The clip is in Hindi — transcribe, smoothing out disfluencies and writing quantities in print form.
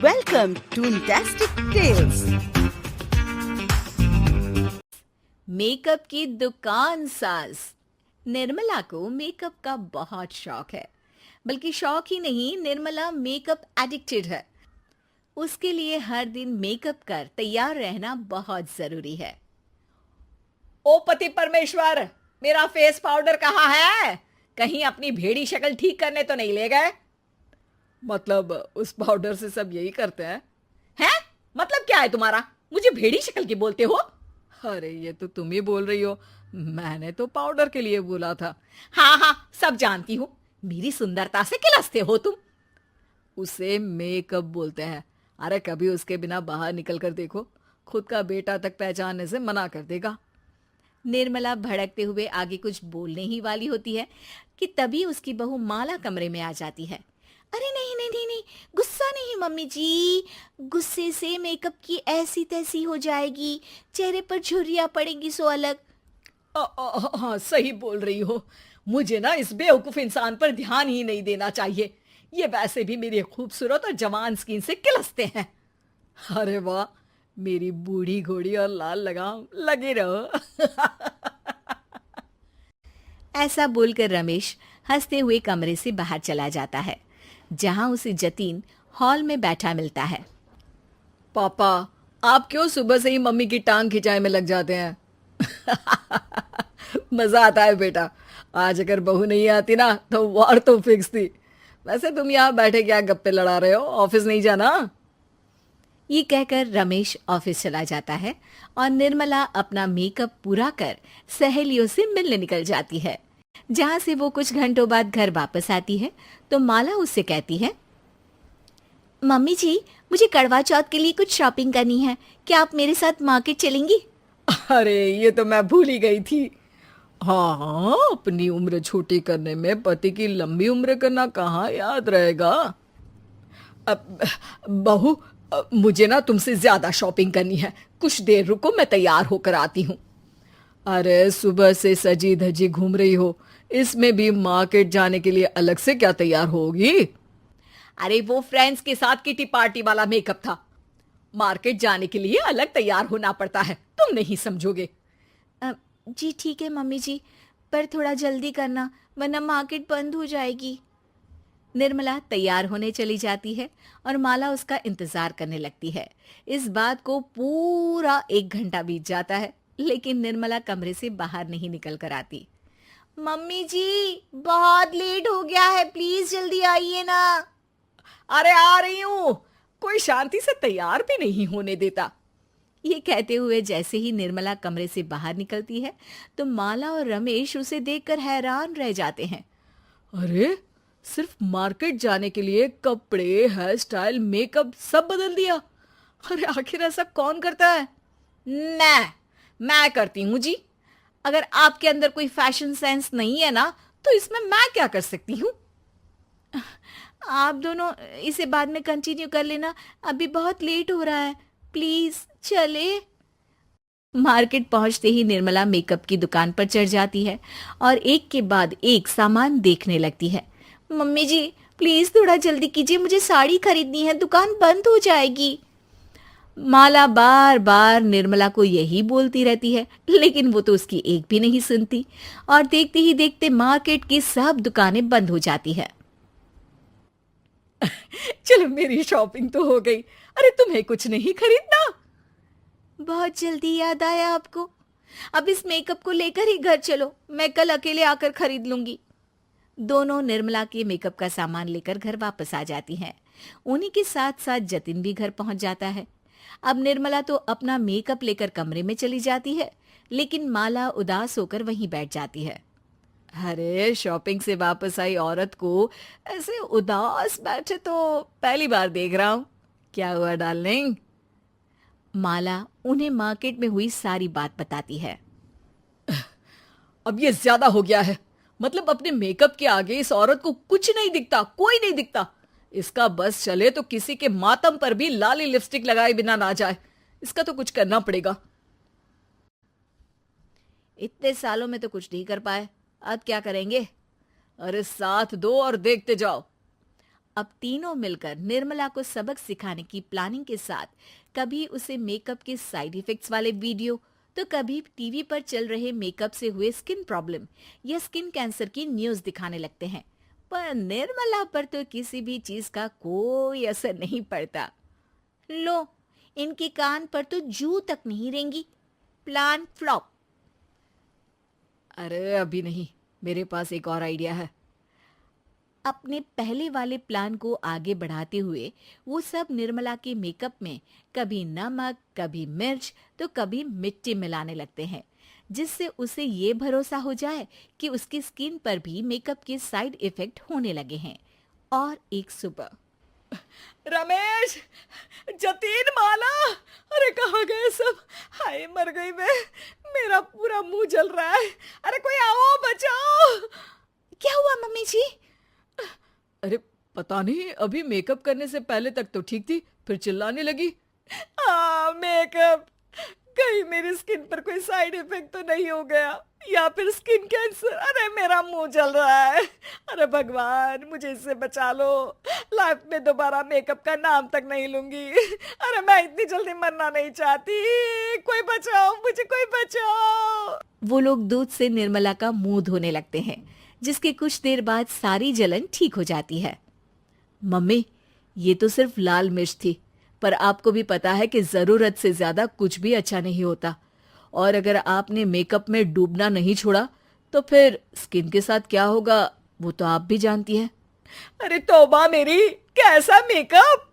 Welcome to Fantastic Tales. Makeup की दुकान साज। निर्मला को मेकअप का बहुत शौक है, बल्कि शौक ही नहीं, निर्मला मेकअप एडिक्टेड है। उसके लिए हर दिन मेकअप कर तैयार रहना बहुत जरूरी है। ओ पति परमेश्वर, मेरा फेस पाउडर कहाँ है? कहीं अपनी भेड़ी शक्ल ठीक करने तो नहीं ले गए? मतलब उस पाउडर से सब यही करते हैं? हैं? मतलब क्या है तुम्हारा? मुझे भेड़ी शक्ल की बोलते हो? अरे ये तो तुम ही बोल रही हो, मैंने तो पाउडर के लिए बोला था। हाँ हाँ, सब जानती हूँ। मेरी सुंदरता से किलसते हो तुम। उसे मेकअप बोलते हैं। अरे कभी उसके बिना बाहर निकल कर देखो, खुद का बेटा तक पहचानने से मना कर देगा। निर्मला भड़कते हुए आगे कुछ बोलने ही वाली होती है कि तभी उसकी बहू माला कमरे में आ जाती है। अरे नहीं नहीं नहीं नहीं, गुस्सा नहीं मम्मी जी। गुस्से से मेकअप की ऐसी तैसी हो जाएगी, चेहरे पर झुर्रियां पड़ेगी सो अलग। हाँ सही बोल रही हो। मुझे ना इस बेवकूफ इंसान पर ध्यान ही नहीं देना चाहिए। ये वैसे भी मेरी खूबसूरत और जवान स्किन से किलसते हैं। अरे वाह, मेरी बूढ़ी घोड़ी और लाल लगाम, लगे रहो। ऐसा बोलकर रमेश हंसते हुए कमरे से बाहर चला जाता है, जहां उसे जतीन हॉल में बैठा मिलता है। पापा, आप क्यों सुबह से ही मम्मी की टांग खिंचाई में लग जाते हैं? मजा आता है बेटा। आज अगर बहू नहीं आती ना तो वार तो फिक्स थी। वैसे तुम यहाँ बैठे क्या गप्पे लड़ा रहे हो? ऑफिस नहीं जाना? ये कहकर रमेश ऑफिस चला जाता है और निर्मला अपना मेकअप पूरा कर सहेलियों से मिलने निकल जाती है। जहां से वो कुछ घंटों बाद घर वापस आती है तो माला उससे कहती है, मम्मी जी, मुझे करवा चौथ के लिए कुछ शॉपिंग करनी है, क्या आप मेरे साथ मार्केट चलेंगी? अरे ये तो मैं भूल ही गई थी। हाँ हाँ, अपनी उम्र छोटी करने में पति की लंबी उम्र करना कहाँ याद रहेगा। अब बहू, मुझे ना तुमसे ज्यादा शॉपिंग करनी है। कुछ देर रुको, मैं तैयार होकर आती हूँ। अरे सुबह से सजी धजी घूम रही हो, इसमें भी मार्केट जाने के लिए अलग से क्या तैयार होगी? अरे वो फ्रेंड्स के साथ किटी पार्टी वाला मेकअप था। मार्केट जाने के लिए अलग तैयार होना पड़ता है, तुम नहीं समझोगे। जी ठीक है मम्मी जी, पर थोड़ा जल्दी करना, वरना मार्केट बंद हो जाएगी। निर्मला तैयार होने चली जाती है और माला उसका इंतजार करने लगती है। इस बात को पूरा 1 घंटा बीत जाता है, लेकिन निर्मला कमरे से बाहर नहीं निकल कर आती। मम्मी जी, बहुत लेट हो गया है, प्लीज जल्दी आइए ना। अरे आ रही हूँ। कोई शांति से तैयार भी नहीं होने देता। ये कहते हुए जैसे ही निर्मला कमरे से बाहर निकलती है तो माला और रमेश उसे देखकर हैरान रह जाते हैं। अरे, सिर्फ मार्केट जाने के लिए कपड़े, हेयर स्टाइल, मेकअप सब बदल दिया। अरे आखिर ऐसा कौन करता है? मैं करती हूँ जी। अगर आपके अंदर कोई फैशन सेंस नहीं है ना, तो इसमें मैं क्या कर सकती हूँ? आप दोनों इसे बाद में कंटिन्यू कर लेना, अभी बहुत लेट हो रहा है, प्लीज चले। मार्केट पहुंचते ही निर्मला मेकअप की दुकान पर चढ़ जाती है और एक के बाद एक सामान देखने लगती है। मम्मी जी, प्लीज थोड़ा जल्दी कीजिए, मुझे साड़ी खरीदनी है, दुकान बंद हो जाएगी। माला बार बार निर्मला को यही बोलती रहती है, लेकिन वो तो उसकी एक भी नहीं सुनती और देखते ही देखते मार्केट की सब दुकानें बंद हो जाती है। चलो, मेरी शॉपिंग तो हो गई। अरे तुम्हें कुछ नहीं खरीदना? बहुत जल्दी याद आया आपको। अब इस मेकअप को लेकर ही घर चलो, मैं कल अकेले आकर खरीद लूंगी। दोनों निर्मला के मेकअप का सामान लेकर घर वापस आ जाती हैं। उन्हीं के साथ साथ जतिन भी घर पहुंच जाता है। अब निर्मला तो अपना मेकअप लेकर कमरे में चली जाती है, लेकिन माला उदास होकर वहीं बैठ जाती है। अरे शॉपिंग से वापस आई औरत को ऐसे उदास बैठे तो पहली बार देख रहा हूं। क्या हुआ डार्लिंग? माला उन्हें मार्केट में हुई सारी बात बताती है। अब ये ज्यादा हो गया है। मतलब अपने मेकअप के आगे इस औरत को कुछ नहीं दिखता, कोई नहीं दिखता। इसका बस चले तो किसी के मातम पर भी लाली लिपस्टिक लगाए बिना ना जाए। इसका तो कुछ करना पड़ेगा। इतने सालों में तो कुछ नहीं कर पाए, अब क्या करेंगे? अरे साथ दो और देखते जाओ। अब तीनों मिलकर निर्मला को सबक सिखाने की प्लानिंग के साथ कभी उसे मेकअप के साइड इफेक्ट्स वाले वीडियो तो कभी टीवी पर चल रहे मेकअप से हुए स्किन प्रॉब्लम या स्किन कैंसर की न्यूज दिखाने लगते हैं। पर निर्मला पर तो किसी भी चीज का कोई असर नहीं पड़ता। लो, इनके कान पर तो जू तक नहीं रेंगी। Plan flop. अरे अभी नहीं, मेरे पास एक और आइडिया है। अपने पहले वाले प्लान को आगे बढ़ाते हुए वो सब निर्मला के मेकअप में कभी नमक, कभी मिर्च तो कभी मिट्टी मिलाने लगते हैं, जिससे उसे ये भरोसा हो जाए कि उसकी स्किन पर भी मेकअप के साइड इफेक्ट होने लगे हैं। और एक सुबह, रमेश, जतीन, माला, अरे कहाँ गए सब? हाय मर गई मैं, मेरा पूरा मुंह जल रहा है। अरे कोई आओ, बचाओ। क्या हुआ मम्मी जी? अरे पता नहीं, अभी मेकअप करने से पहले तक तो ठीक थी, फिर चिल्लाने लगी। मेकअप, कहीं मेरी स्किन पर कोई साइड इफेक्ट तो नहीं हो गया या फिर स्किन कैंसर? अरे मेरा मुंह जल रहा है। अरे भगवान, मुझे इससे बचा लो। लाइफ में दोबारा मेकअप का नाम तक नहीं लूंगी। अरे मैं इतनी जल्दी मरना नहीं चाहती। कोई बचाओ मुझे, कोई बचाओ। वो लोग दूध से निर्मला का मुंह धोने लगते हैं, जिसके कुछ देर बाद सारी जलन ठीक हो जाती है। मम्मी, ये तो सिर्फ लाल मिर्च थी, पर आपको भी पता है कि जरूरत से ज्यादा कुछ भी अच्छा नहीं होता। और अगर आपने मेकअप में डूबना नहीं छोड़ा तो फिर स्किन के साथ क्या होगा वो तो आप भी जानती हैं। अरे तौबा मेरी, कैसा मेकअप!